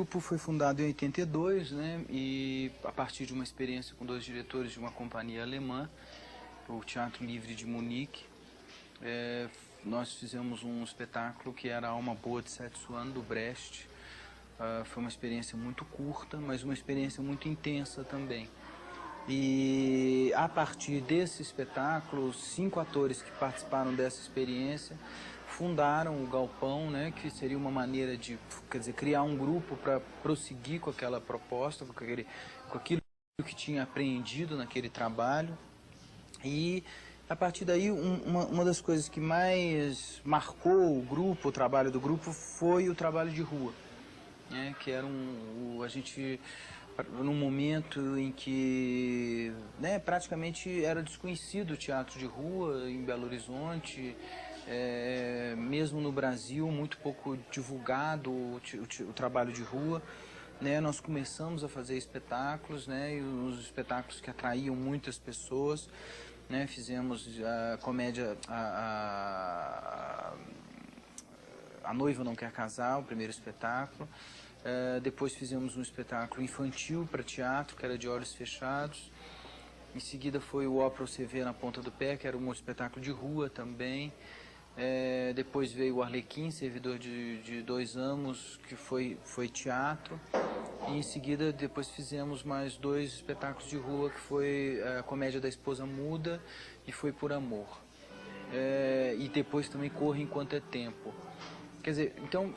grupo foi fundado em 82, né? E a partir de uma experiência com 2 diretores de uma companhia alemã, o Teatro Livre de Munique, nós fizemos um espetáculo que era Alma Boa de Setsuan, do Brecht. Foi uma experiência muito curta, mas uma experiência muito intensa também. E a partir desse espetáculo, 5 atores que participaram dessa experiência fundaram o Galpão, né, que seria uma maneira de, quer dizer, criar um grupo para prosseguir com aquela proposta, com aquilo que tinha apreendido naquele trabalho. E a partir daí, uma das coisas que mais marcou o grupo, o trabalho do grupo, foi o trabalho de rua, né, que era a gente, num momento em que, né, praticamente era desconhecido o teatro de rua em Belo Horizonte. Mesmo no Brasil, muito pouco divulgado o trabalho de rua, né? Nós começamos a fazer espetáculos, né? E os espetáculos que atraíam muitas pessoas, né? Fizemos a comédia A Noiva Não Quer Casar, o primeiro espetáculo. Depois fizemos um espetáculo infantil para teatro, que era De Olhos Fechados. Em seguida foi o Ópera Você Vê na Ponta do Pé, que era um espetáculo de rua também. Depois veio o Arlequim, Servidor de 2 anos, que foi teatro. E em seguida, depois fizemos mais 2 espetáculos de rua, que foi a Comédia da Esposa Muda e Foi por Amor. E depois também Corre Enquanto é Tempo. Quer dizer, então,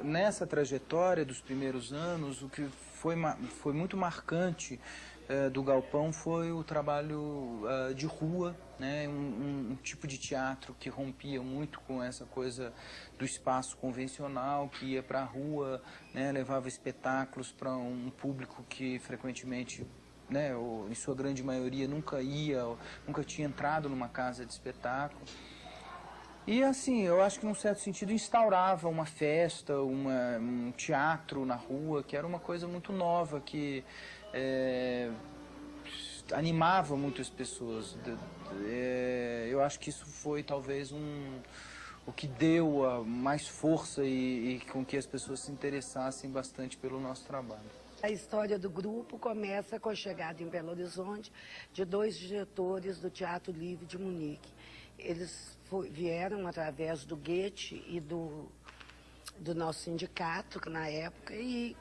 nessa trajetória dos primeiros anos, o que foi muito marcante do Galpão foi o trabalho de rua, né? Um tipo de teatro que rompia muito com essa coisa do espaço convencional, que ia para a rua, né? Levava espetáculos para um público que frequentemente, né, em sua grande maioria, nunca tinha entrado numa casa de espetáculo. E assim, eu acho que num certo sentido instaurava uma festa, um teatro na rua, que era uma coisa muito nova, que animava muitas pessoas. Eu acho que isso foi talvez o que deu mais força e com que as pessoas se interessassem bastante pelo nosso trabalho. A história do grupo começa com a chegada em Belo Horizonte de 2 diretores do Teatro Livre de Munique. Eles vieram através do Goethe e do nosso sindicato, na época, e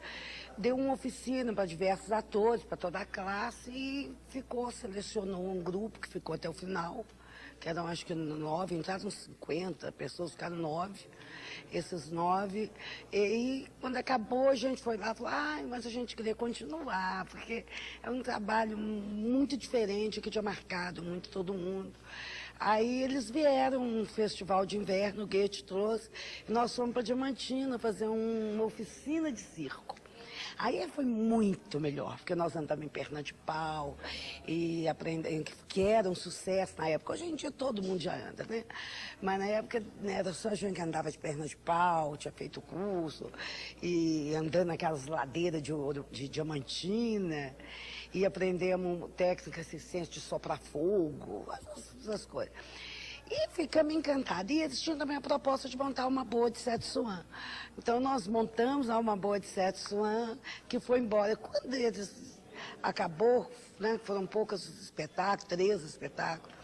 deu uma oficina para diversos atores, para toda a classe, e selecionou um grupo que ficou até o final, que eram acho que 9, entraram 50 pessoas, ficaram 9, esses 9, e quando acabou a gente foi lá e falou, mas a gente queria continuar, porque é um trabalho muito diferente, que tinha marcado muito todo mundo. Aí eles vieram num festival de inverno, o Goethe trouxe, e nós fomos para Diamantina fazer uma oficina de circo. Aí foi muito melhor, porque nós andamos em perna de pau, e aprendendo, que era um sucesso na época. Hoje em dia todo mundo já anda, né? Mas na época, né, era só a gente que andava de perna de pau, tinha feito curso, e andando naquelas ladeiras de Diamantina, e aprendemos técnica assistência de soprar fogo, essas coisas. E ficamos encantados. E eles tinham também a proposta de montar uma boa de Setsuan. Então nós montamos uma boa de Setsuan, que foi embora. Quando eles acabou, né, foram poucos espetáculos, 3 espetáculos,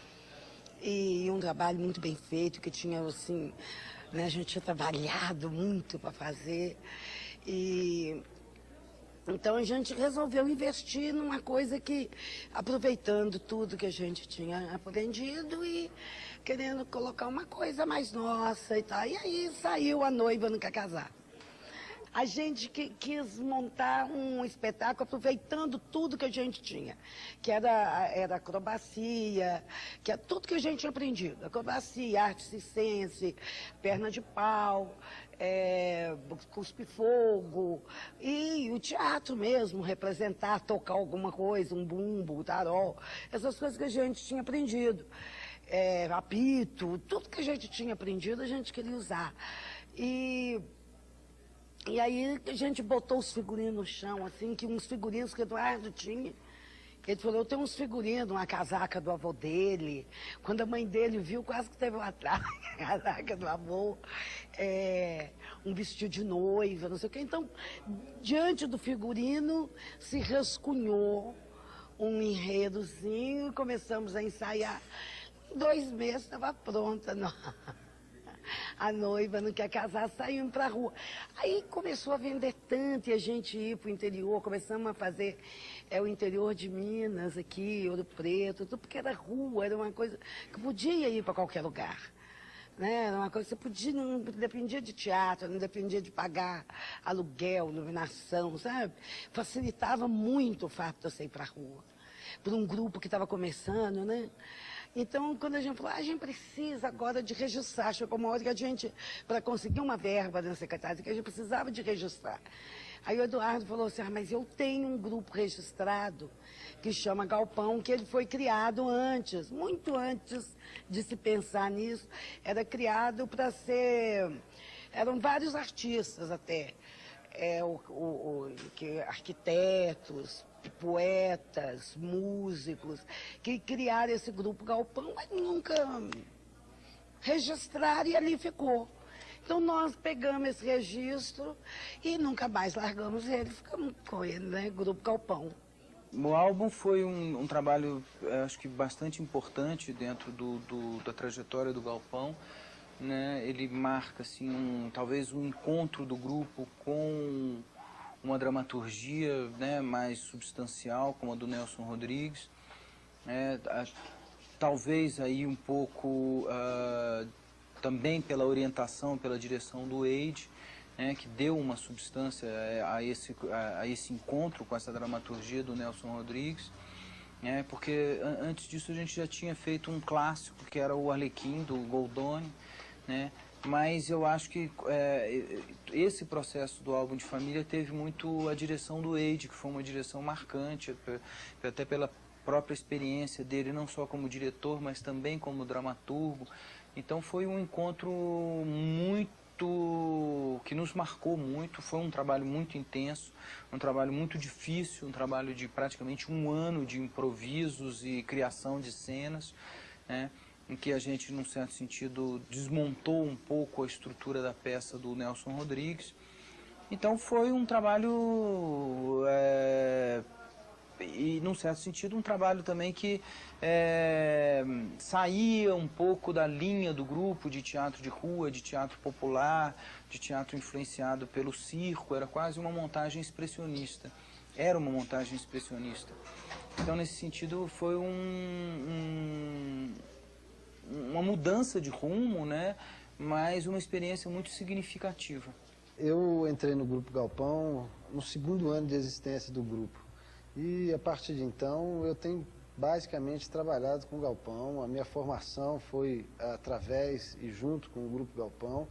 e um trabalho muito bem feito, que tinha assim, né, a gente tinha trabalhado muito para fazer. Então a gente resolveu investir numa coisa que, aproveitando tudo que a gente tinha aprendido e querendo colocar uma coisa mais nossa e tal. E aí saiu A Noiva Não Quer Casar. A gente quis montar um espetáculo aproveitando tudo que a gente tinha, que era acrobacia, que é tudo que a gente tinha aprendido. Acrobacia, arte circense, perna de pau, cuspe-fogo, e o teatro mesmo, representar, tocar alguma coisa, um bumbo, tarol, essas coisas que a gente tinha aprendido. Apito, tudo que a gente tinha aprendido a gente queria usar. E aí a gente botou os figurinos no chão, assim, que uns figurinos que Eduardo tinha, Ele falou, eu tenho uns figurinos, uma casaca do avô dele. Quando a mãe dele viu, quase que teve um ataque, a casaca do avô. Um vestido de noiva, não sei o quê. Então, diante do figurino, se rascunhou um enredozinho e começamos a ensaiar. Em 2 meses estava pronta. Não. A noiva não quer casar, saímos para a rua. Aí começou a vender tanto e a gente ir para o interior, começamos a fazer o interior de Minas, aqui, Ouro Preto, tudo porque era rua, era uma coisa que podia ir para qualquer lugar. Né? Era uma coisa que você podia, não dependia de teatro, não dependia de pagar aluguel, iluminação, sabe? Facilitava muito o fato de você ir para a rua. Por um grupo que estava começando, né? Então, quando a gente falou, a gente precisa agora de registrar, chegou uma hora que a gente, para conseguir uma verba na secretaria, que a gente precisava de registrar. Aí o Eduardo falou assim, mas eu tenho um grupo registrado que chama Galpão, que ele foi criado antes, muito antes de se pensar nisso. Era criado para ser... Eram vários artistas até, arquitetos, poetas, músicos, que criaram esse grupo Galpão, mas nunca registraram e ali ficou. Então nós pegamos esse registro e nunca mais largamos ele, ficamos com ele, né? Grupo Galpão. O álbum foi um trabalho, acho que bastante importante dentro da trajetória do Galpão, né? Ele marca assim, talvez um encontro do grupo com uma dramaturgia, né, mais substancial, como a do Nelson Rodrigues. Talvez aí um pouco também pela orientação, pela direção do Eide, né, que deu uma substância a esse encontro com essa dramaturgia do Nelson Rodrigues, né, porque antes disso a gente já tinha feito um clássico, que era o Arlequim, do Goldoni, né, mas eu acho que esse processo do álbum de família teve muito a direção do Eide, que foi uma direção marcante, até pela própria experiência dele, não só como diretor, mas também como dramaturgo. Então foi um encontro que nos marcou muito, foi um trabalho muito intenso, um trabalho muito difícil, um trabalho de praticamente 1 ano de improvisos e criação de cenas, né, em que a gente, num certo sentido, desmontou um pouco a estrutura da peça do Nelson Rodrigues. Então foi um trabalho, e num certo sentido, um trabalho também que saía um pouco da linha do grupo de teatro de rua, de teatro popular, de teatro influenciado pelo circo, era quase uma montagem expressionista. Era uma montagem expressionista. Então, nesse sentido, foi uma mudança de rumo, né? Mas uma experiência muito significativa. Eu entrei no Grupo Galpão no 2º ano de existência do grupo. E a partir de então eu tenho basicamente trabalhado com o Galpão. A minha formação foi através e junto com o Grupo Galpão.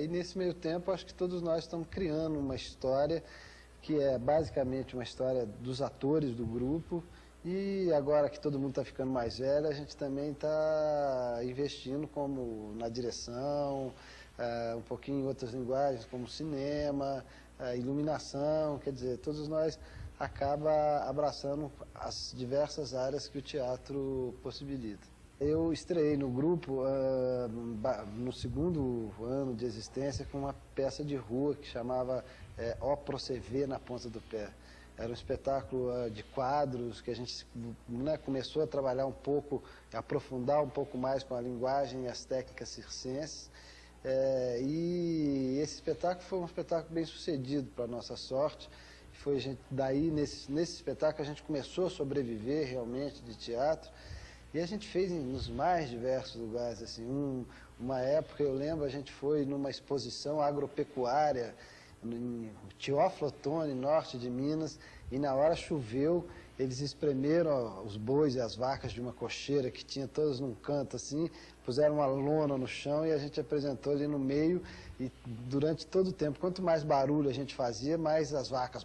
E nesse meio tempo acho que todos nós estamos criando uma história que é basicamente uma história dos atores do grupo. E agora que todo mundo está ficando mais velho, a gente também está investindo como na direção, um pouquinho em outras linguagens, como cinema, iluminação, quer dizer, todos nós acaba abraçando as diversas áreas que o teatro possibilita. Eu estreiei no grupo no 2º ano de existência com uma peça de rua que chamava Ó Pro Cê Vê na Ponta do Pé. Era um espetáculo de quadros que a gente, né, começou a trabalhar um pouco, aprofundar um pouco mais com a linguagem e as técnicas circenses. E esse espetáculo foi um espetáculo bem sucedido, para a nossa sorte. Foi daí, nesse espetáculo, a gente começou a sobreviver realmente de teatro. E a gente fez nos mais diversos lugares. Assim, uma época, eu lembro, a gente foi numa exposição agropecuária, em Teófilo Otoni, norte de Minas, e na hora choveu, eles espremeram os bois e as vacas de uma cocheira que tinha todas num canto assim, puseram uma lona no chão e a gente apresentou ali no meio, e durante todo o tempo, quanto mais barulho a gente fazia, mais as vacas,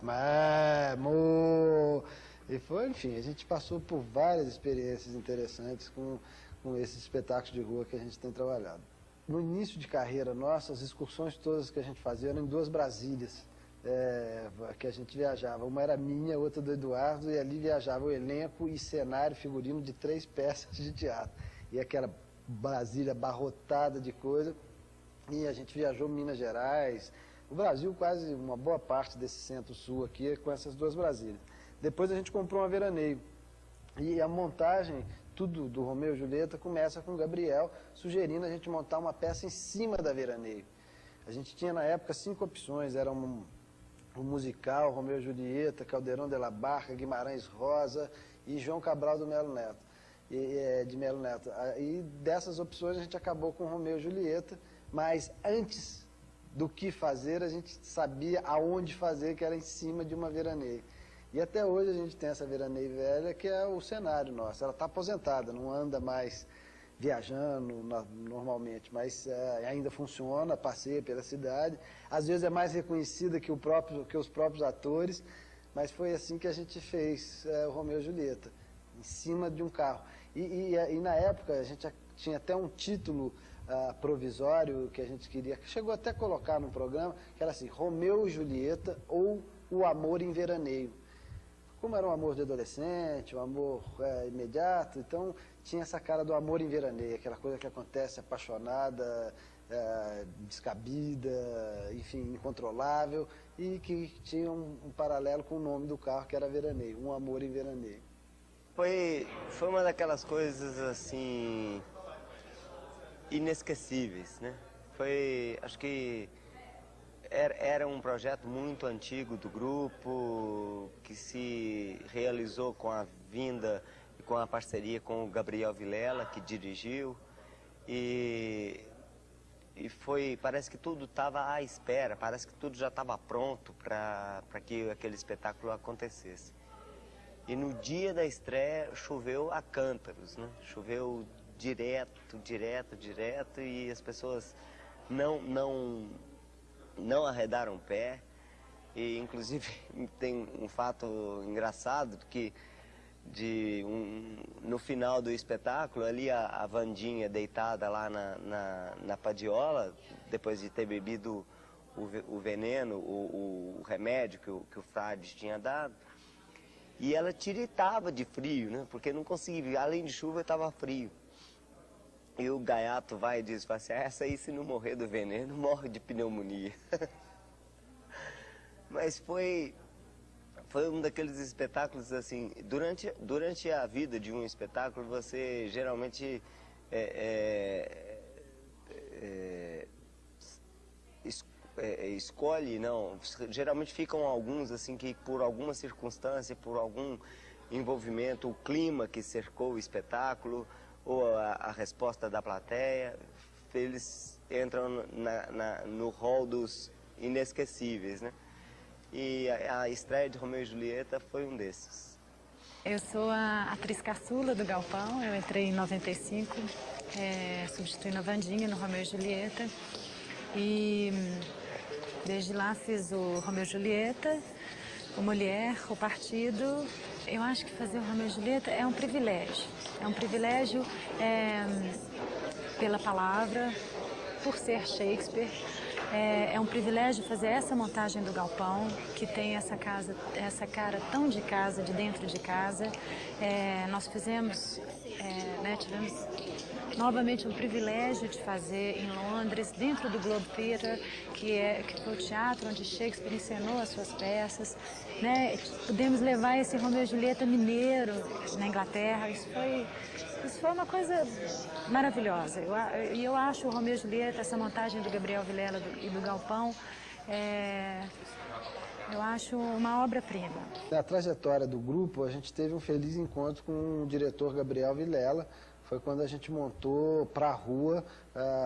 e foi, enfim, a gente passou por várias experiências interessantes com esses espetáculos de rua que a gente tem trabalhado. No início de carreira nossa, as excursões todas que a gente fazia eram em 2 Brasílias, que a gente viajava. Uma era minha, outra do Eduardo, e ali viajava o elenco e cenário, figurino de 3 peças de teatro. E aquela Brasília abarrotada de coisa. E a gente viajou Minas Gerais, o Brasil, quase uma boa parte desse centro-sul aqui é com essas 2 Brasílias. Depois a gente comprou uma veraneio. E a montagem, tudo do Romeu e Julieta, começa com o Gabriel sugerindo a gente montar uma peça em cima da veraneio. A gente tinha na época 5 opções, era um musical, Romeu e Julieta, Caldeirão de la Barca, Guimarães Rosa e João Cabral do Melo Neto, de Melo Neto. E dessas opções a gente acabou com Romeu e Julieta, mas antes do que fazer, a gente sabia aonde fazer, que era em cima de uma veraneio. E até hoje a gente tem essa veraneio velha, que é o cenário nosso. Ela está aposentada, não anda mais viajando normalmente, mas ainda funciona, passeia pela cidade. Às vezes é mais reconhecida que os próprios atores, mas foi assim que a gente fez o Romeu e Julieta, em cima de um carro. E na época a gente tinha até um título provisório que a gente queria, que chegou até a colocar no programa, que era assim, Romeu e Julieta ou O Amor em Veraneio. Como era um amor de adolescente, um amor imediato, então tinha essa cara do amor em veraneio, aquela coisa que acontece apaixonada, descabida, enfim, incontrolável, e que tinha um paralelo com o nome do carro, que era Veraneio, Um Amor em Veraneio. Foi uma daquelas coisas, assim, inesquecíveis, né? Acho que era um projeto muito antigo do grupo, que se realizou com a vinda e com a parceria com o Gabriel Vilela, que dirigiu, e parece que tudo estava à espera, parece que tudo já estava pronto para que aquele espetáculo acontecesse. E no dia da estreia choveu a cântaros, né? Choveu direto, e as pessoas não arredaram o pé. E inclusive tem um fato engraçado que no final do espetáculo, ali a Wandinha deitada lá na padiola, depois de ter bebido o veneno, o remédio que o Frades tinha dado, e ela tiritava de frio, né? Porque não conseguia, além de chuva estava frio. E o gaiato vai e diz assim, essa aí, se não morrer do veneno, morre de pneumonia. Mas foi um daqueles espetáculos, assim, durante a vida de um espetáculo, você geralmente escolhe, não, geralmente ficam alguns, assim, que por alguma circunstância, por algum envolvimento, o clima que cercou o espetáculo, ou a resposta da plateia, eles entram no rol dos inesquecíveis, né? E a estreia de Romeu e Julieta foi um desses. Eu sou a atriz caçula do Galpão, eu entrei em 95, substituindo a Wandinha no Romeu e Julieta. E desde lá fiz o Romeu e Julieta, o Mulher, o Partido. Eu acho que fazer o Romeu e Julieta é um privilégio. É um privilégio pela palavra, por ser Shakespeare. É um privilégio fazer essa montagem do Galpão, que tem essa cara tão de casa, de dentro de casa. Nós fizemos, tivemos novamente um privilégio de fazer em Londres, dentro do Globe Theatre, que foi o teatro onde Shakespeare encenou as suas peças. Né? Pudemos levar esse Romeu e Julieta mineiro na Inglaterra. Isso foi uma coisa maravilhosa. E eu acho o Romeu e Julieta, essa montagem do Gabriel Vilela e do Galpão, eu acho uma obra-prima. Na trajetória do grupo, a gente teve um feliz encontro com o diretor Gabriel Vilela. Foi quando a gente montou para a rua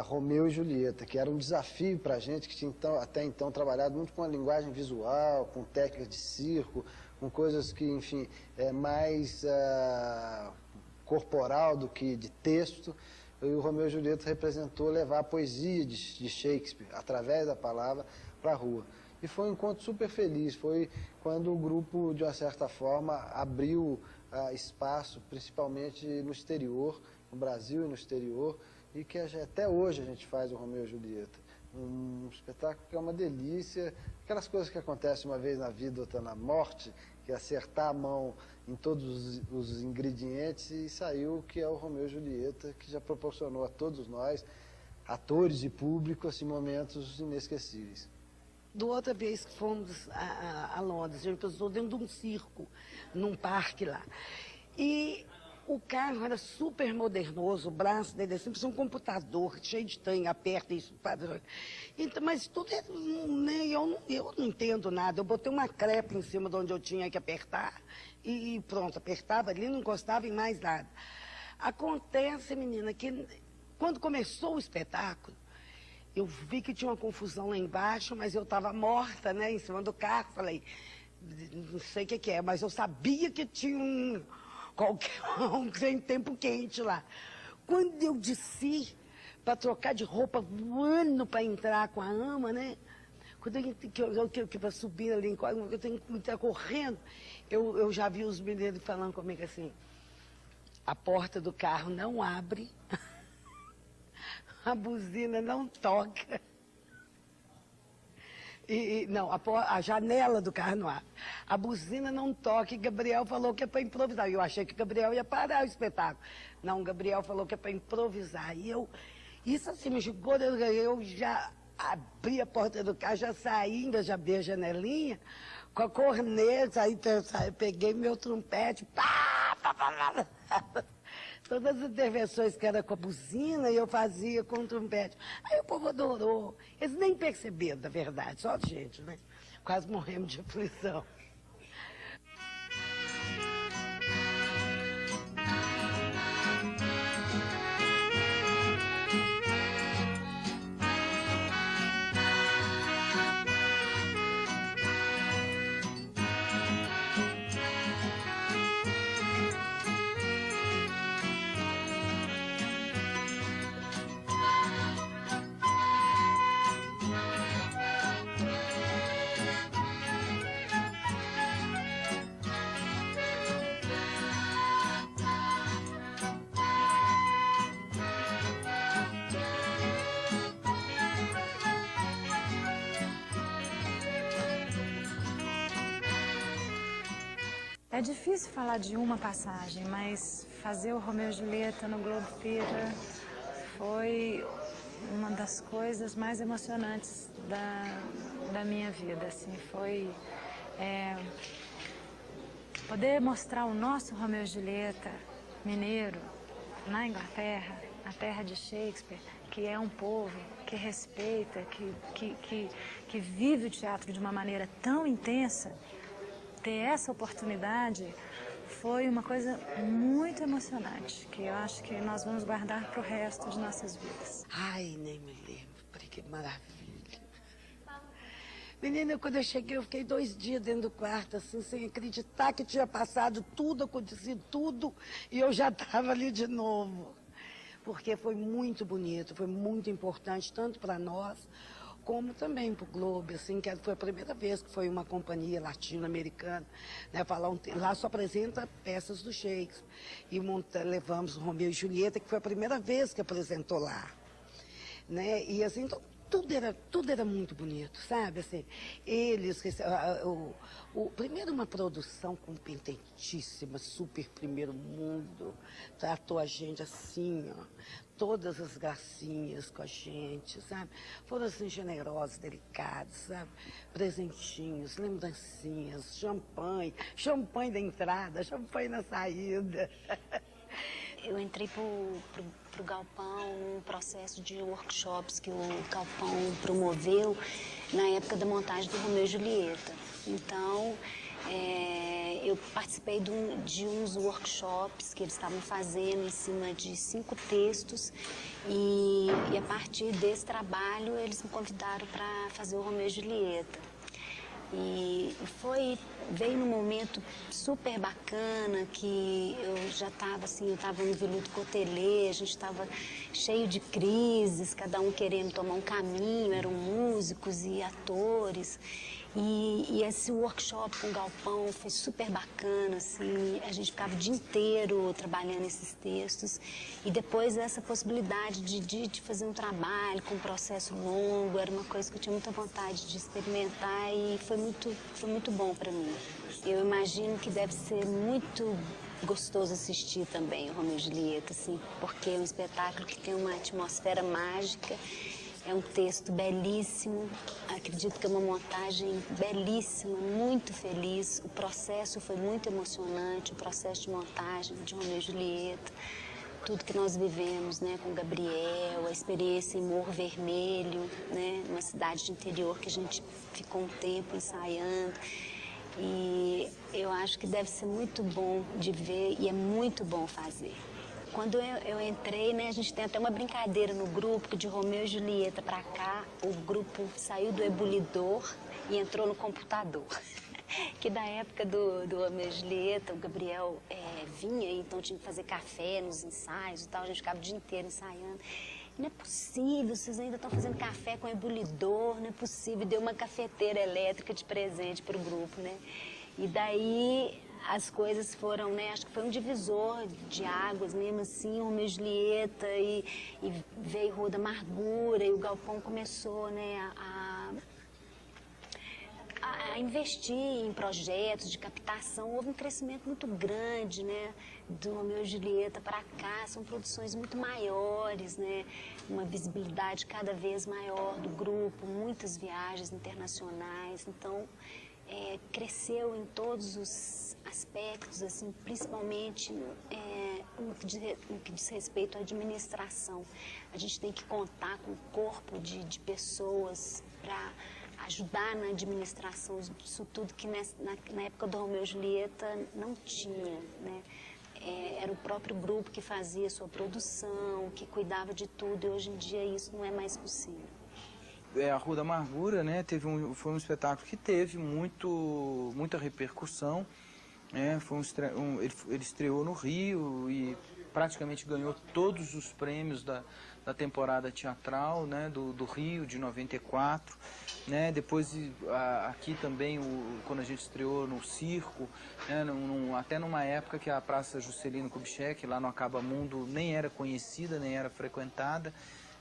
Romeu e Julieta, que era um desafio para a gente, que tinha até então trabalhado muito com a linguagem visual, com técnicas de circo, com coisas que, enfim, mais corporal do que de texto. E o Romeu e Julieta representou levar a poesia de Shakespeare, através da palavra, para a rua. E foi um encontro super feliz, foi quando o grupo, de uma certa forma, abriu espaço, principalmente no exterior, no Brasil e no exterior, e que até hoje a gente faz o Romeu e Julieta. Um espetáculo que é uma delícia, aquelas coisas que acontecem uma vez na vida, outra na morte, que é acertar a mão em todos os ingredientes e saiu o que é o Romeu e Julieta, que já proporcionou a todos nós, atores e público, assim, momentos inesquecíveis. Da outra vez que fomos a Londres, a gente passou dentro de um circo, num parque lá. E o carro era super modernoso, o braço dele assim, um computador cheio de tanque, aperta isso, padrão. Então, mas tudo é, né, eu não entendo nada. Eu botei uma crepe em cima de onde eu tinha que apertar e pronto, apertava ali, não encostava em mais nada. Acontece, menina, que quando começou o espetáculo, eu vi que tinha uma confusão lá embaixo, mas eu estava morta, né, em cima do carro. Falei, não sei o que é, mas eu sabia que tinha um tempo quente lá. Quando eu desci para trocar de roupa, voando para entrar com a ama, né? Quando eu para subir ali, eu tenho que entrar correndo, eu já vi os meninos falando comigo assim, a porta do carro não abre, a buzina não toca. Não, a janela do carro não abre. A buzina não toca e Gabriel falou que é para improvisar. Eu achei que o Gabriel ia parar o espetáculo. Não, o Gabriel falou que é para improvisar. E isso assim, me jogou, eu já abri a porta do carro, já saí, ainda já abri a janelinha, com a corneta, aí peguei meu trompete, pá, pá, pá, pá. Todas as intervenções que era com a buzina, eu fazia com o trompete. Aí o povo adorou. Eles nem perceberam, na verdade, só a gente, né? Quase morremos de aflição. É difícil falar de uma passagem, mas fazer o Romeu e Julieta no Globo Theatre foi uma das coisas mais emocionantes da minha vida. Assim, foi poder mostrar o nosso Romeu e Julieta mineiro na Inglaterra, a terra de Shakespeare, que é um povo que respeita, que vive o teatro de uma maneira tão intensa. Ter essa oportunidade foi uma coisa muito emocionante, que eu acho que nós vamos guardar para o resto de nossas vidas. Ai, nem me lembro, que maravilha. Menina, quando eu cheguei, eu fiquei 2 dias dentro do quarto, assim, sem acreditar que tinha passado tudo, acontecido tudo, e eu já estava ali de novo. Porque foi muito bonito, foi muito importante, tanto para nós, como também para o Globo, assim, que foi a primeira vez que foi uma companhia latino-americana, né, lá só apresenta peças do Shakespeare, e levamos o Romeu e Julieta, que foi a primeira vez que apresentou lá, né, e assim, então, tudo era muito bonito, sabe, assim, primeiro uma produção competentíssima, super primeiro mundo, tratou a gente assim, ó, todas as gracinhas com a gente, sabe, foram assim generosos, delicados, sabe, presentinhos, lembrancinhas, champanhe da entrada, champanhe na saída. Eu entrei pro Galpão num processo de workshops que o Galpão promoveu na época da montagem do Romeu e Julieta. Então, eu participei de uns workshops que eles estavam fazendo em cima de 5 textos e a partir desse trabalho eles me convidaram para fazer o Romeu e Julieta. E veio num momento super bacana, que eu já estava assim, eu estava no Viludo Cotelê, a gente estava cheio de crises, cada um querendo tomar um caminho, eram músicos e atores. E esse workshop com o Galpão foi super bacana, assim, a gente ficava o dia inteiro trabalhando esses textos. E depois essa possibilidade de fazer um trabalho com um processo longo, era uma coisa que eu tinha muita vontade de experimentar e foi muito bom para mim. Eu imagino que deve ser muito gostoso assistir também o Romeu e Julieta, assim, porque é um espetáculo que tem uma atmosfera mágica. É um texto belíssimo, acredito que é uma montagem belíssima, muito feliz. O processo foi muito emocionante, o processo de montagem de Romeu e Julieta, tudo que nós vivemos, né, com o Gabriel, a experiência em Morro Vermelho, né, uma cidade de interior que a gente ficou um tempo ensaiando. E eu acho que deve ser muito bom de ver e é muito bom fazer. Quando eu entrei, né, a gente tem até uma brincadeira no grupo, que de Romeu e Julieta para cá, o grupo saiu do ebulidor e entrou no computador. Que da época do Romeu e Julieta, o Gabriel vinha, então tinha que fazer café nos ensaios e tal, a gente ficava o dia inteiro ensaiando. Não é possível, vocês ainda estão fazendo café com ebulidor, não é possível. Deu uma cafeteira elétrica de presente para o grupo, né? E daí as coisas foram, né, acho que foi um divisor de águas mesmo assim, Romeu e Julieta, e veio Rua da Amargura, e o Galpão começou, né, a investir em projetos de captação. Houve um crescimento muito grande, né, do Romeu e Julieta para cá, são produções muito maiores, né, uma visibilidade cada vez maior do grupo, muitas viagens internacionais, então cresceu em todos os aspectos, assim, principalmente no que diz respeito à administração. A gente tem que contar com um corpo de pessoas para ajudar na administração disso tudo que na época do Romeu e Julieta não tinha, né? Era o próprio grupo que fazia a sua produção, que cuidava de tudo, e hoje em dia isso não é mais possível. A Rua da Amargura, né, foi um espetáculo que teve muita repercussão. Ele estreou no Rio e praticamente ganhou todos os prêmios da temporada teatral, né, do Rio, de 94. Né, depois, aqui também, quando a gente estreou no Circo, né, até numa época que a Praça Juscelino Kubitschek, lá no Acaba Mundo, nem era conhecida, nem era frequentada.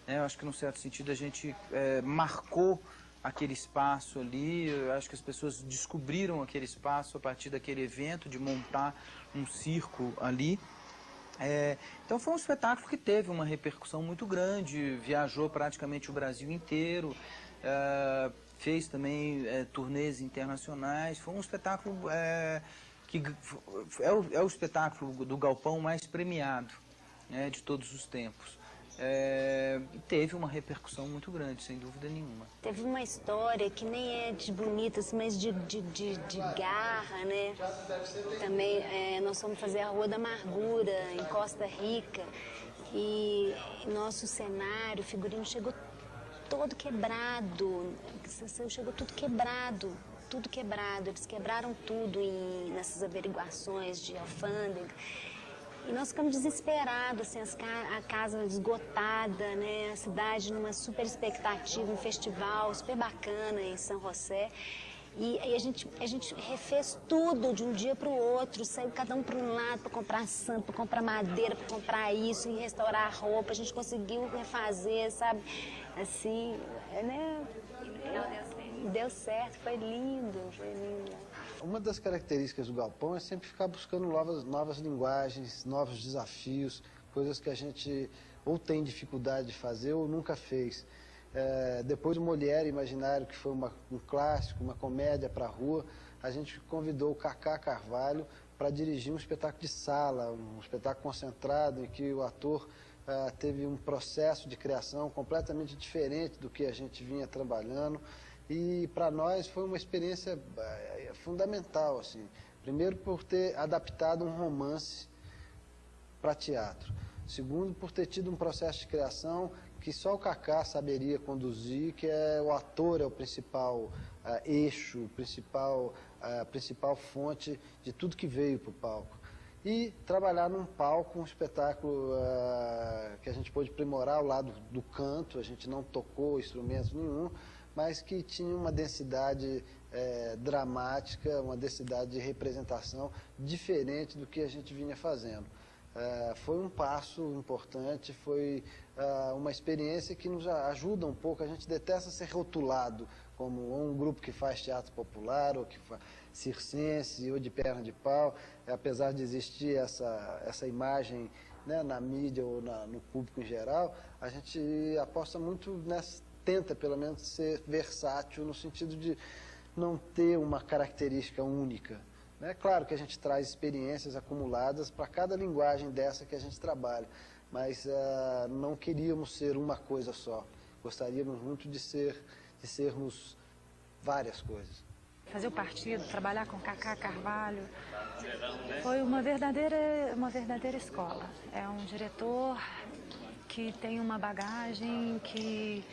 Eu acho que, num certo sentido, a gente marcou aquele espaço ali. Eu acho que as pessoas descobriram aquele espaço a partir daquele evento, de montar um circo ali. Então foi um espetáculo que teve uma repercussão muito grande, viajou praticamente o Brasil inteiro, fez também turnês internacionais. Foi um espetáculo que é o espetáculo do Galpão mais premiado, né, de todos os tempos. Teve uma repercussão muito grande, sem dúvida nenhuma. Teve uma história que nem é de bonita, mas de garra, né? Também nós fomos fazer a Rua da Amargura, em Costa Rica, e nosso cenário, o figurino chegou todo quebrado, chegou tudo quebrado. Eles quebraram tudo nessas averiguações de alfândega. E nós ficamos desesperados, assim, a casa esgotada, né? A cidade numa super expectativa, um festival super bacana em São José. E a gente refez tudo de um dia para o outro, saiu cada um para um lado para comprar santo, para comprar madeira, para comprar isso e restaurar a roupa. A gente conseguiu refazer, sabe? Assim, né? Deu certo, foi lindo, foi lindo. Uma das características do Galpão é sempre ficar buscando novas linguagens, novos desafios, coisas que a gente ou tem dificuldade de fazer ou nunca fez. Depois do Molière Imaginário, que foi um clássico, uma comédia para a rua, a gente convidou o Cacá Carvalho para dirigir um espetáculo de sala, um espetáculo concentrado, em que o ator teve um processo de criação completamente diferente do que a gente vinha trabalhando. E para nós foi uma experiência fundamental, assim. Primeiro, por ter adaptado um romance para teatro. Segundo, por ter tido um processo de criação que só o Kaká saberia conduzir, que é o ator, é o principal eixo, a principal fonte de tudo que veio para o palco. E trabalhar num palco, um espetáculo que a gente pôde aprimorar ao lado do canto, a gente não tocou instrumentos nenhum, mas que tinha uma densidade dramática, uma densidade de representação diferente do que a gente vinha fazendo. Foi um passo importante, foi uma experiência que nos ajuda um pouco. A gente detesta ser rotulado como um grupo que faz teatro popular, ou que faz circense, ou de perna de pau. Apesar de existir essa imagem, né, na mídia ou no público em geral, a gente aposta muito nessa, tenta pelo menos ser versátil no sentido de não ter uma característica única. É claro que a gente traz experiências acumuladas para cada linguagem dessa que a gente trabalha, mas não queríamos ser uma coisa só. Gostaríamos muito de sermos várias coisas. Fazer o partido, trabalhar com Kaká Carvalho, foi uma verdadeira escola. É um diretor que tem uma bagagem, que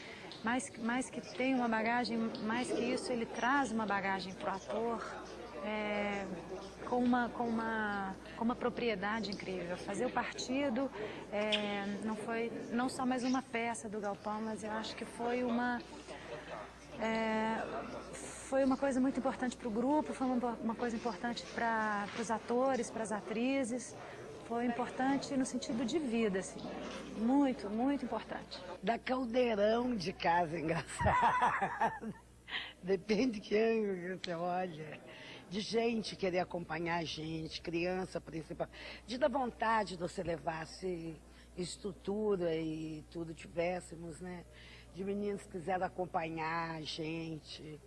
mais que tem uma bagagem, mais que isso, ele traz uma bagagem para o ator, com uma propriedade incrível. Fazer o partido não foi não só mais uma peça do Galpão, mas eu acho que foi uma coisa muito importante para o grupo, foi uma coisa importante para os atores, para as atrizes. Foi importante no sentido de vida, assim, muito, muito importante. Da caldeirão de casa engraçada. Depende de que ângulo você olha. De gente querer acompanhar a gente, criança principal. De dar vontade de você levasse estrutura e tudo tivéssemos, né? De meninos que quiseram acompanhar a gente.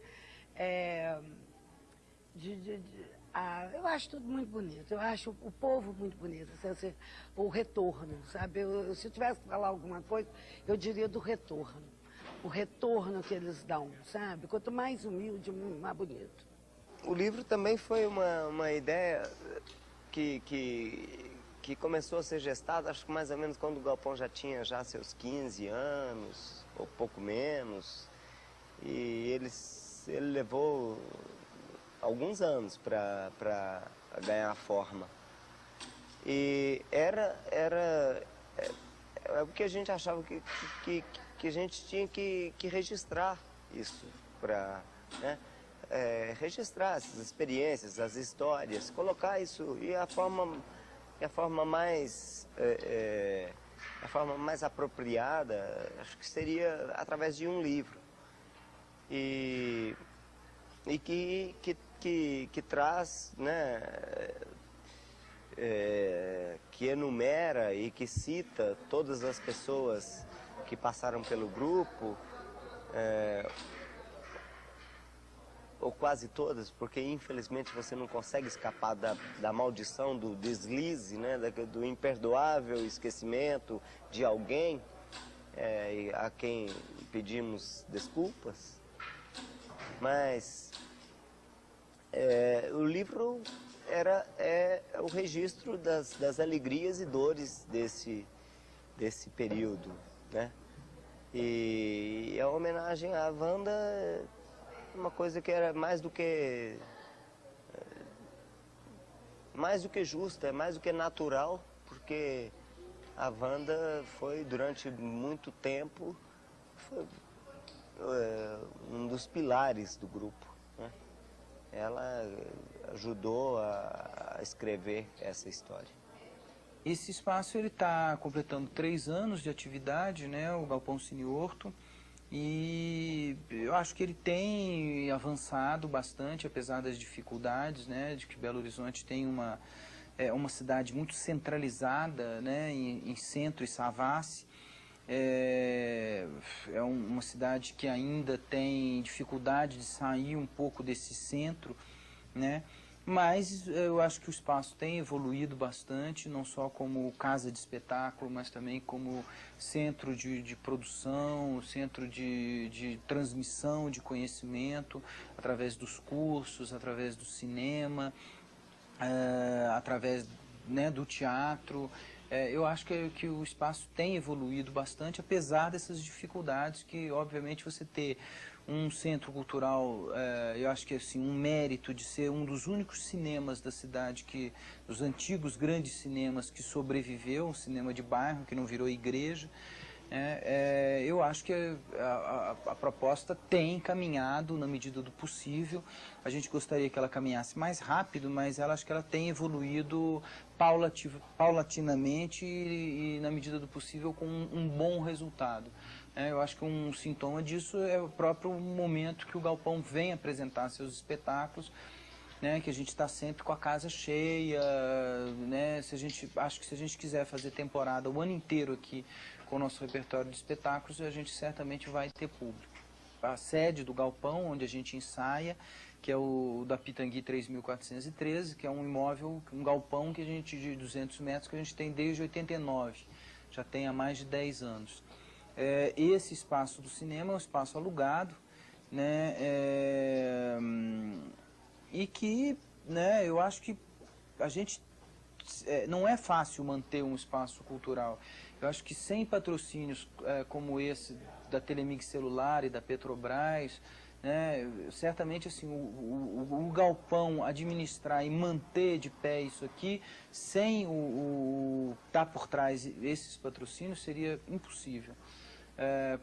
Eu acho tudo muito bonito, eu acho o povo muito bonito, assim, o retorno, sabe? Se eu tivesse que falar alguma coisa, eu diria do retorno. O retorno que eles dão, sabe? Quanto mais humilde, mais bonito. O livro também foi uma ideia que começou a ser gestada, acho que mais ou menos quando o Galpão já tinha seus 15 anos, ou pouco menos. E ele levou alguns anos para ganhar forma. E era o que a gente achava que a gente tinha que registrar isso, para, né, registrar essas experiências, as histórias, colocar isso, e a forma mais apropriada, acho que seria através de um livro. E que traz, né, que enumera e que cita todas as pessoas que passaram pelo grupo, ou quase todas, porque infelizmente você não consegue escapar da maldição, do deslize, né, do imperdoável esquecimento de alguém, a quem pedimos desculpas. Mas o livro é o registro das alegrias e dores desse período, né? E a homenagem à Wanda é uma coisa que era mais do que justa, é mais do que natural, porque a Wanda foi durante muito tempo um dos pilares do grupo, né? Ela ajudou a escrever essa história. Esse espaço ele está completando 3 anos de atividade, né, o Galpão Cine Horto, e eu acho que ele tem avançado bastante, apesar das dificuldades, né, de que Belo Horizonte tem uma cidade muito centralizada, né, em Centro e Savassi. É uma cidade que ainda tem dificuldade de sair um pouco desse centro, né? Mas eu acho que o espaço tem evoluído bastante, não só como casa de espetáculo, mas também como centro de produção, centro de transmissão de conhecimento, através dos cursos, através do cinema, através, né, do teatro. eu acho que o espaço tem evoluído bastante, apesar dessas dificuldades que, obviamente, você ter um centro cultural, eu acho que assim, um mérito de ser um dos únicos cinemas da cidade, dos antigos grandes cinemas que sobreviveu, um cinema de bairro, que não virou igreja. Eu acho que a proposta tem caminhado na medida do possível. A gente gostaria que ela caminhasse mais rápido, mas acho que ela tem evoluído paulatinamente e na medida do possível, com um bom resultado. Eu acho que um sintoma disso é o próprio momento que o Galpão vem apresentar seus espetáculos, que a gente está sempre com a casa cheia, acho que se a gente quiser fazer temporada o ano inteiro aqui com o nosso repertório de espetáculos, a gente certamente vai ter público. A sede do Galpão, onde a gente ensaia, que é o da Pitangui 3413, que é um imóvel, um galpão que a gente, de 200 metros, que a gente tem desde 89, já tem há mais de 10 anos. Esse espaço do cinema é um espaço alugado, e que, eu acho que a gente, não é fácil manter um espaço cultural. Eu acho que sem patrocínios como esse da Telemig Celular e da Petrobras, certamente assim, o Galpão administrar e manter de pé isso aqui, sem estar por trás esses patrocínios, seria impossível.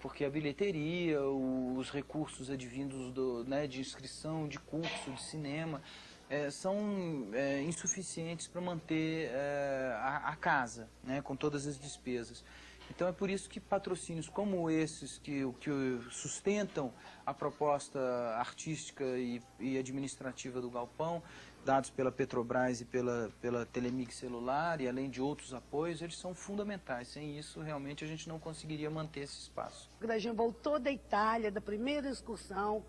Porque a bilheteria, os recursos advindos de inscrição, de curso, de cinema, são insuficientes para manter a casa, com todas as despesas. Então é por isso que patrocínios como esses, que sustentam a proposta artística e administrativa do Galpão, dados pela Petrobras e pela Telemig Celular, e além de outros apoios, eles são fundamentais. Sem isso, realmente, a gente não conseguiria manter esse espaço. A gente voltou da Itália, da primeira excursão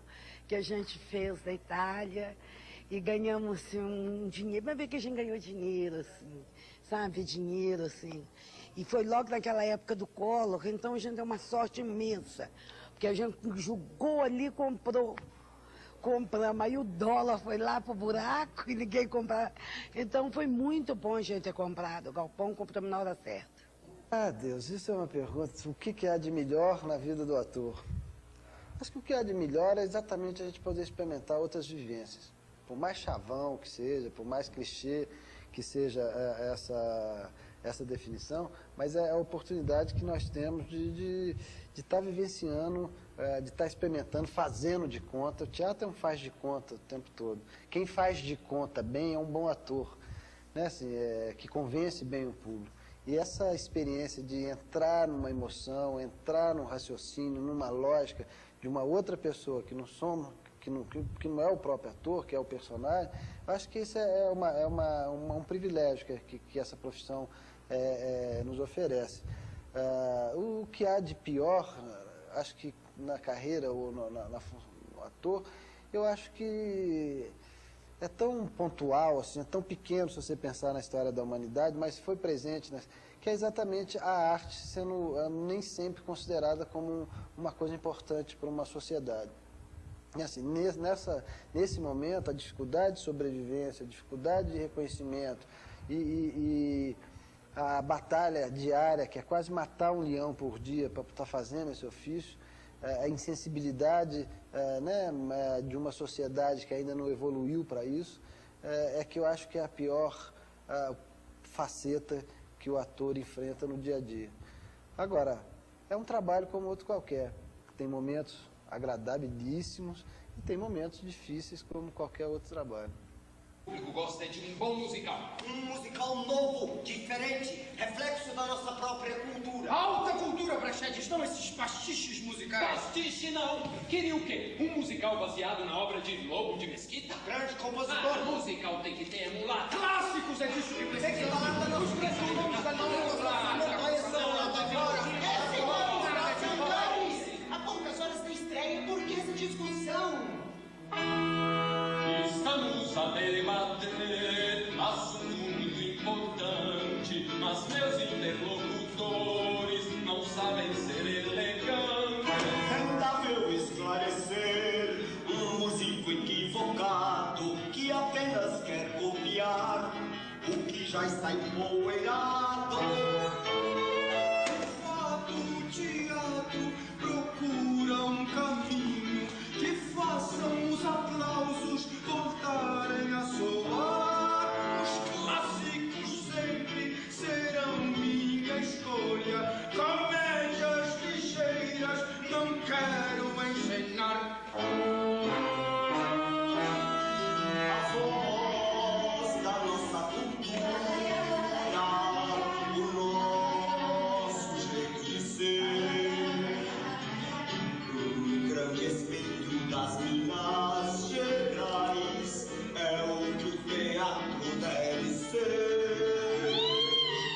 que a gente fez da Itália, e ganhamos assim, um dinheiro. Vai ver que a gente ganhou dinheiro, assim, sabe? Dinheiro, assim. E foi logo naquela época do Collor, então a gente deu uma sorte imensa. Porque a gente jogou ali, compramos. Aí o dólar foi lá pro buraco e ninguém comprava. Então foi muito bom a gente ter comprado. O Galpão compramos na hora certa. Ah, Deus, isso é uma pergunta. O que há de melhor na vida do ator? Acho que o que há de melhor é exatamente a gente poder experimentar outras vivências. Por mais chavão que seja, por mais clichê que seja essa definição, mas é a oportunidade que nós temos de estar vivenciando, de estar experimentando, fazendo de conta. O teatro é um faz de conta o tempo todo. Quem faz de conta bem é um bom ator, assim, que convence bem o público. E essa experiência de entrar numa emoção, entrar num raciocínio, numa lógica de uma outra pessoa que não é o próprio ator, que é o personagem, eu acho que isso é um privilégio que essa profissão nos oferece. O que há de pior, acho que na carreira ou no ator, eu acho que é tão pontual, assim, é tão pequeno se você pensar na história da humanidade, mas foi presente, que é exatamente a arte sendo nem sempre considerada como uma coisa importante para uma sociedade. E assim, nesse momento, a dificuldade de sobrevivência, a dificuldade de reconhecimento e a batalha diária, que é quase matar um leão por dia para estar fazendo esse ofício, a insensibilidade de uma sociedade que ainda não evoluiu para isso, é que eu acho que é a pior faceta que o ator enfrenta no dia a dia. Agora, é um trabalho como outro qualquer. Tem momentos agradabilíssimos e tem momentos difíceis como qualquer outro trabalho. O público gosta de um bom musical. Um musical novo, diferente, reflexo da nossa própria cultura. Alta cultura, Praxedes, não esses pastiches musicais. Pastiche não. Queria o quê? Um musical baseado na obra de Lobo de Mesquita? Grande compositor. Musical tem que ter emular clássicos, é disso que precisa. Tem que falar da nossa Precisamos da há poucas horas da estreia, por que essa discussão? Estamos a debater assunto muito importante, mas meus interlocutores não sabem ser elegantes. Tentável esclarecer um músico equivocado que apenas quer copiar o que já está empoeirado. caminho que façam os aplausos voltarem a soar. Os clássicos sempre serão minha escolha. Comédias ligeiras não quero encenar. A voz da nossa cultura, o nosso jeito de ser, o grande espírito das Minas Gerais é o que o teatro deve ser.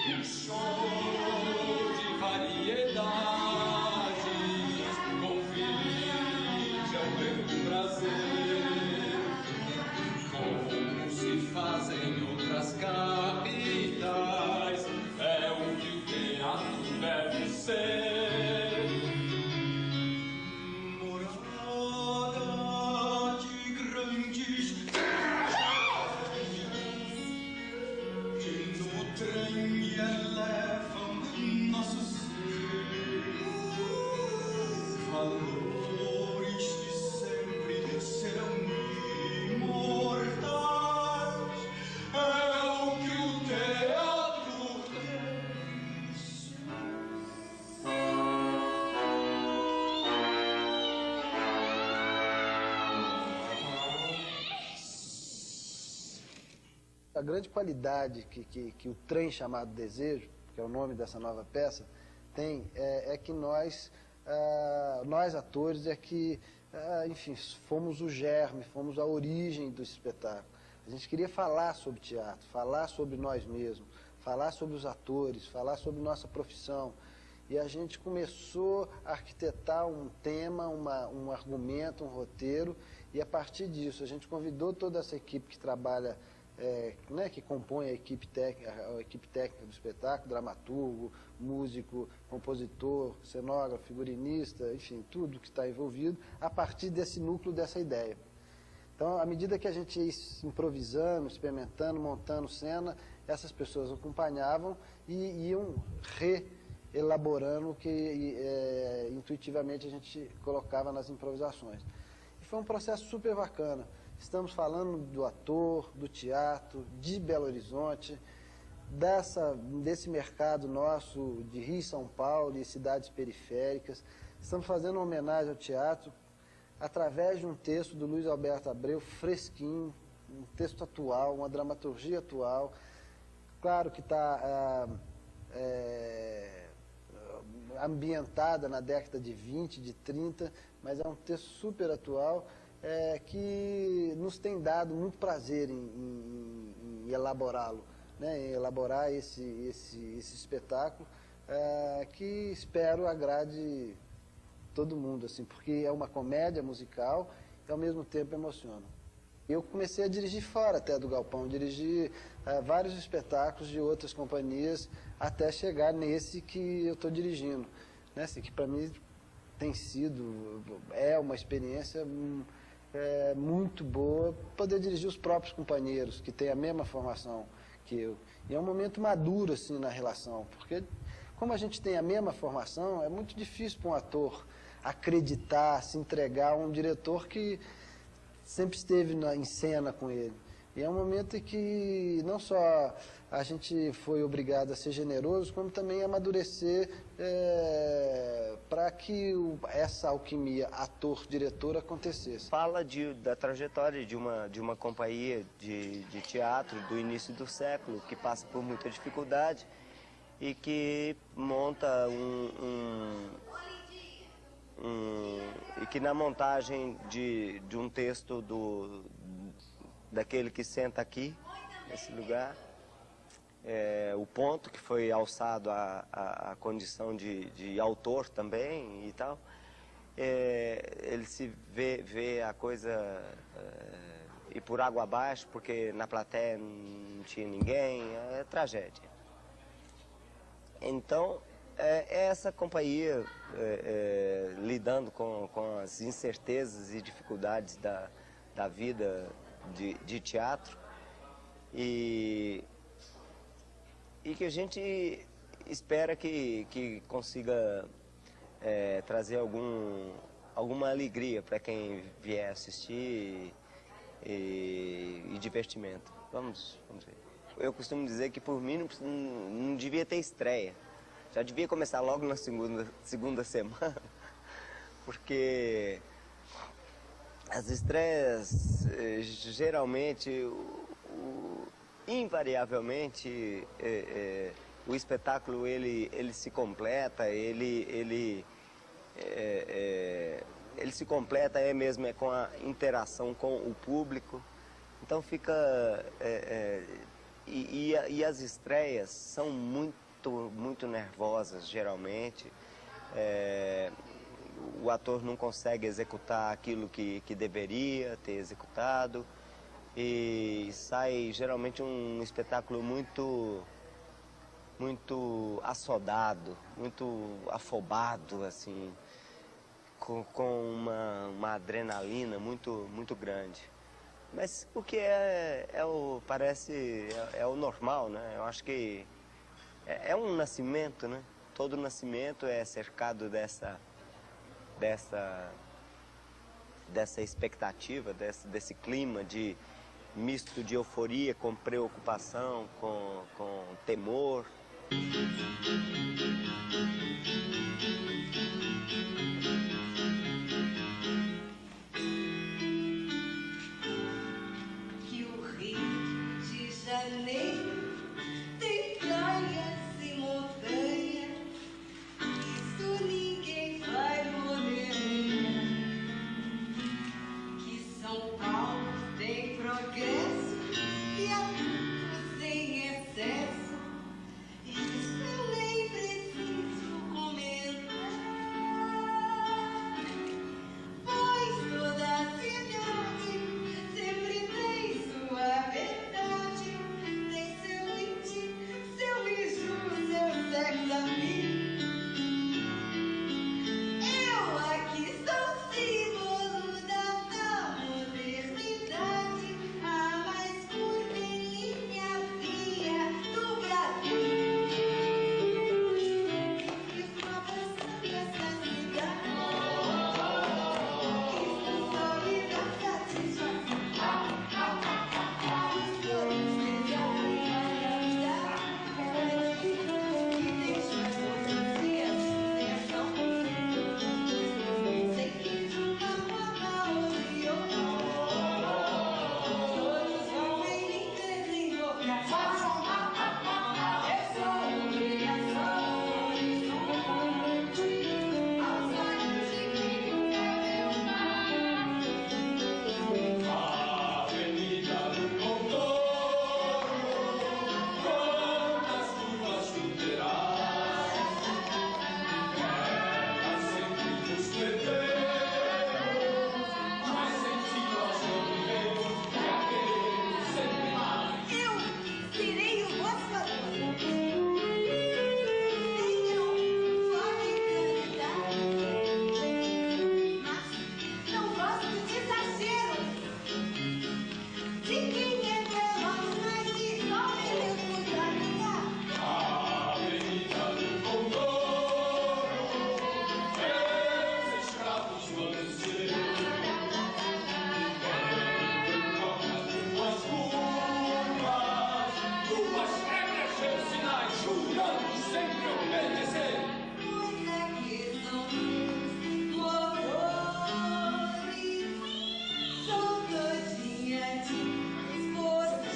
Um show de variedades convide ao grande prazer, como se faz em outras capitais, é o que o teatro deve ser. Morada de grandes que nutrem e elevam nosso ser. Valores que sempre serão imortais, é o que o teatro deve ser. A grande qualidade que o trem chamado Desejo, que é o nome dessa nova peça, tem é que nós atores, enfim, fomos o germe, fomos a origem do espetáculo. A gente queria falar sobre teatro, falar sobre nós mesmos, falar sobre os atores, falar sobre nossa profissão. E a gente começou a arquitetar um tema, um argumento, um roteiro, e a partir disso a gente convidou toda essa equipe que trabalha, que compõe a equipe técnica do espetáculo, dramaturgo, músico, compositor, cenógrafo, figurinista, enfim, tudo que está envolvido, a partir desse núcleo, dessa ideia. Então, à medida que a gente ia improvisando, experimentando, montando cena, essas pessoas acompanhavam e iam reelaborando o que intuitivamente a gente colocava nas improvisações. E foi um processo super bacana. Estamos falando do ator, do teatro, de Belo Horizonte, desse mercado nosso de Rio e São Paulo e cidades periféricas. Estamos fazendo uma homenagem ao teatro através de um texto do Luiz Alberto Abreu, fresquinho, um texto atual, uma dramaturgia atual. Claro que está ambientada na década de 20, de 30, mas é um texto super atual, que nos tem dado muito prazer em elaborá-lo, né? Em elaborar esse espetáculo, que espero agrade todo mundo, assim, porque é uma comédia musical e ao mesmo tempo emociona. Eu comecei a dirigir fora até do Galpão, dirigi vários espetáculos de outras companhias até chegar nesse que eu estou dirigindo, né? Assim, que para mim tem sido, uma experiência muito boa poder dirigir os próprios companheiros que têm a mesma formação que eu. E é um momento maduro assim na relação, porque como a gente tem a mesma formação, é muito difícil para um ator acreditar, se entregar a um diretor que sempre esteve em cena com ele. E é um momento em que não só a gente foi obrigado a ser generoso, como também amadurecer para que essa alquimia ator-diretor acontecesse. Fala da trajetória de uma companhia de teatro do início do século, que passa por muita dificuldade e que monta e que na montagem de um texto daquele que senta aqui, nesse lugar, o ponto que foi alçado à condição de autor também e tal, ele se vê a coisa ir por água abaixo, porque na plateia não tinha ninguém, é tragédia. Então, essa companhia lidando com as incertezas e dificuldades da vida de teatro e que a gente espera que consiga trazer alguma alegria para quem vier assistir e divertimento. Vamos ver. Eu costumo dizer que por mim não devia ter estreia. Já devia começar logo na segunda semana, porque as estreias geralmente, invariavelmente, o espetáculo ele se completa, ele se completa mesmo com a interação com o público. Então fica e as estreias são muito nervosas geralmente. O ator não consegue executar aquilo que deveria ter executado e sai geralmente um espetáculo muito assodado, muito afobado, assim, com uma adrenalina muito grande. Mas o que parece o normal, né? Eu acho que é um nascimento, né? Todo nascimento é cercado dessa expectativa, desse clima misto de euforia com preocupação, com temor. Que o Rio de Janeiro tem praias e montanhas, isso ninguém vai poder negar. Que São Paulo tem progresso e adultos em excesso, isso eu nem preciso comentar. Pois toda cidade sempre tem sua verdade, tem seu iti, seu biju, seu sex-appeal. Eu aqui sou símbolo da modernidade, a mais curvilínea via do Brasil. Estou abraçando essa cidade, isso só me dá satisfação. Os sonhos que já fui realizar, que deixo as coisas e a sucessão. Sei que de uma forma ou de outra, todos vão em mim desembocar. É só obrigação, horizonte, aos olhos de quem nunca viu nada. Avenida do Contorno, quantas curvas chuteirás, terra sempre nos perdemos, mas sentiu as novidades e a queremos sempre mais. Eu serei o vosso ator. Tenham podem cantar, mas não gosto de exageros. De quem é veloz, mas resolve refutar. Avenida do Contorno, meus escravos vão ser. Tuas curvas, tuas regras seus sinais, jurando sempre obedecer. Pois aqui são os motores, são todinha de esposas.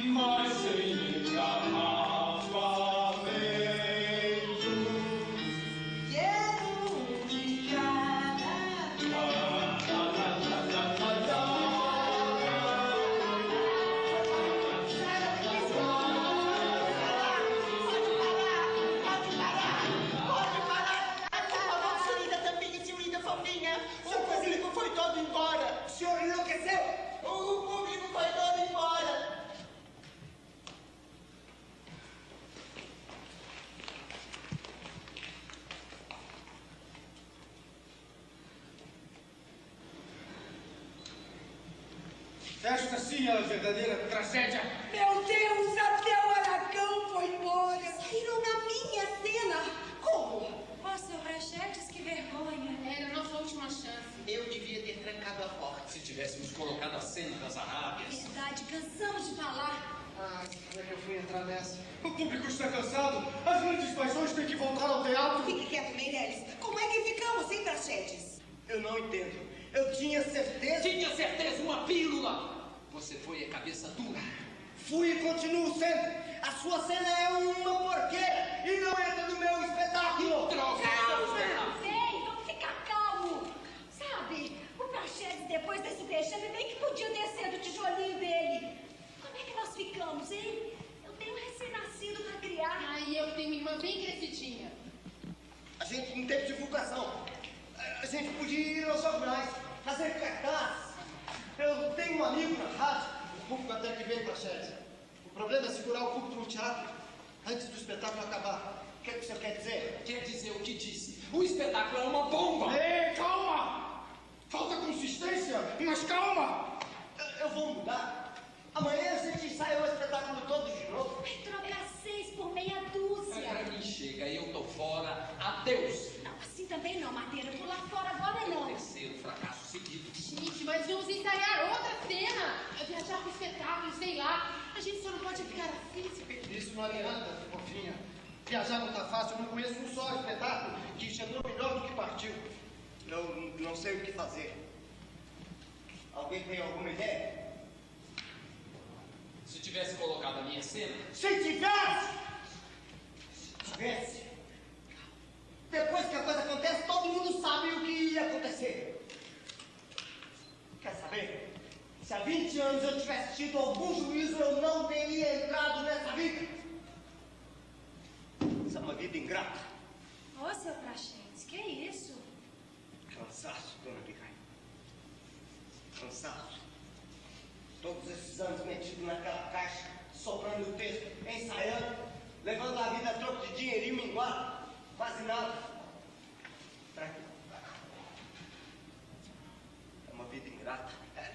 Mas sem engarrafamento. Quero um de cada. Senhorita Tampinha, senhorita Fofinha, o público foi todo embora. O senhor enlouqueceu? O público foi todo embora. Esta sim é a verdadeira tragédia. Meu Deus, até o Aragão foi embora. Saíram na minha cena. Como? Vossa seu Praxedes, que vergonha. Era a nossa última chance. Eu devia ter trancado a porta. Se tivéssemos colocado a cena das Arábias. Verdade, cansamos de falar. Ah, como é que eu fui entrar nessa? O público está cansado. As grandes paixões têm que voltar ao teatro. Fique quieto, Meirelles. Como é que ficamos sem Praxedes? Eu não entendo. Eu tinha certeza. Tinha certeza, uma pílula. Você foi a cabeça dura. Fui e continuo sendo. A sua cena é uma porqueira e não entra no meu espetáculo. Droga! Vem, vamos ficar calmo. Sabe, o Praxedes, depois desse vexame, bem que podia descer do tijolinho dele. Como é que nós ficamos, hein? Eu tenho um recém-nascido pra criar. Aí eu tenho uma irmã bem crescidinha. A gente não teve divulgação. A gente podia ir aos jornais, fazer cartaz. Eu tenho um amigo na rádio. O público até que veio, Praxedes. O problema é segurar o público no teatro antes do espetáculo acabar. O que é que o senhor quer dizer? Quer dizer o que disse. O espetáculo é uma bomba. Ei, calma! Falta consistência, mas calma! Eu vou mudar. Amanhã a gente ensaia o espetáculo todo de novo. Vai trocar 6 por meia dúzia. Pra mim chega, eu tô fora. Adeus. Não, assim também não, Madeira. Pular fora agora não. Terceiro fracasso seguido. Gente, mas vamos ensaiar outra cena. Viajar pro espetáculo, sei lá. A gente só não pode ficar assim, se perder. Isso não adianta, fofinha. Viajar não tá fácil. Eu não conheço um só espetáculo que chegou melhor do que partiu. Eu não sei o que fazer. Alguém tem alguma ideia? Se tivesse colocado a minha cena. Se tivesse! Se tivesse! Depois que a coisa acontece, todo mundo sabe o que ia acontecer. Quer saber? Se há 20 anos eu tivesse tido algum juízo, eu não teria entrado nessa vida. Isso é uma vida ingrata. Ô, seu Praxedes, que isso? Cansaço, dona Bicai. Cansaço. Todos esses anos metido naquela caixa, soprando o texto, ensaiando, levando a vida a troco de dinheirinho minguado. Quase nada. Pra quê? É uma vida ingrata.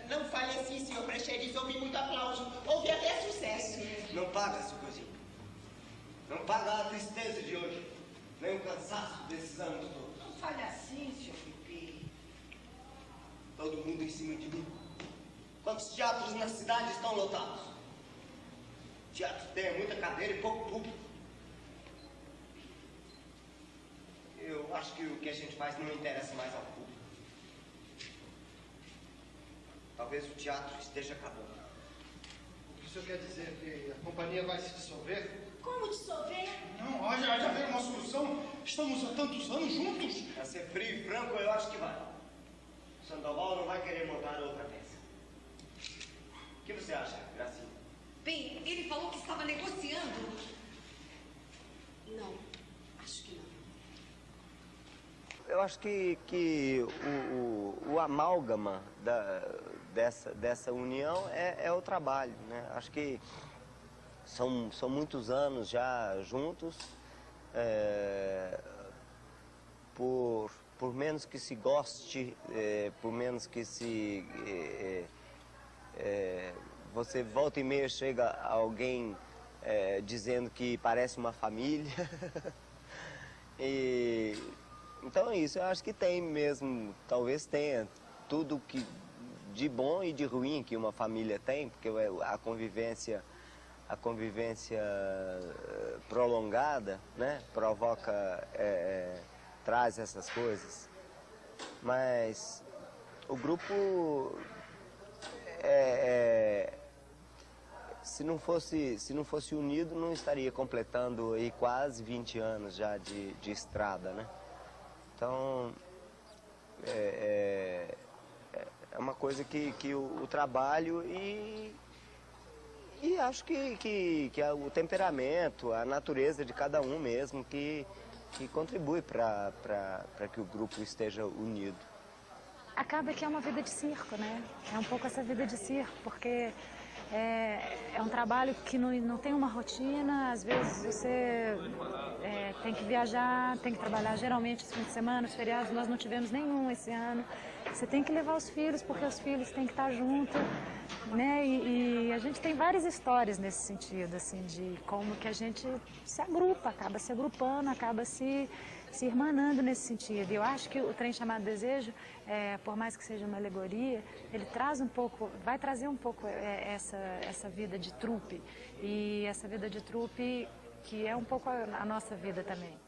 Não fale assim, senhor Praxedes. Houve muito aplauso. Houve até sucesso. Não paga, seu cozinho. Não paga a tristeza de hoje. Nem o cansaço desses anos todos. Não fale assim, senhor Pipi. Todo mundo em cima de mim. Quantos teatros na cidade estão lotados? O teatro tem muita cadeira e pouco público. Eu acho que o que a gente faz não interessa mais ao público. Talvez o teatro esteja acabando. O que o senhor quer dizer? Que a companhia vai se dissolver? Como dissolver? Não, há de haver uma solução. Estamos há tantos anos juntos. Pra ser frio e franco, eu acho que vai. O Sandoval não vai querer montar outra peça. O que você acha, Gracinha? Bem, ele falou que estava negociando. Não, acho que não. Eu acho que o amálgama dessa união é o trabalho, né? Acho que são muitos anos já juntos, por menos que se goste, por menos que se... você volta e meia chega alguém dizendo que parece uma família. Então é isso, eu acho que tem mesmo, talvez tenha tudo que de bom e de ruim que uma família tem, porque a convivência prolongada, né, provoca, traz essas coisas. Mas o grupo se não fosse unido, não estaria completando aí quase 20 anos já de estrada, né? Então, é uma coisa que o trabalho e acho que o temperamento, a natureza de cada um mesmo, que contribui para que o grupo esteja unido. Acaba que é uma vida de circo, né? É um pouco essa vida de circo, porque é um trabalho que não tem uma rotina. Às vezes você tem que viajar, tem que trabalhar geralmente os fins de semana, os feriados. Nós não tivemos nenhum esse ano. Você tem que levar os filhos, porque os filhos têm que estar junto, né? E a gente tem várias histórias nesse sentido, assim, de como que a gente se agrupa, acaba se agrupando, acaba se se irmanando nesse sentido. E eu acho que o Trem Chamado Desejo, por mais que seja uma alegoria, ele traz um pouco, vai trazer um pouco essa vida de trupe. E essa vida de trupe que é um pouco a nossa vida também.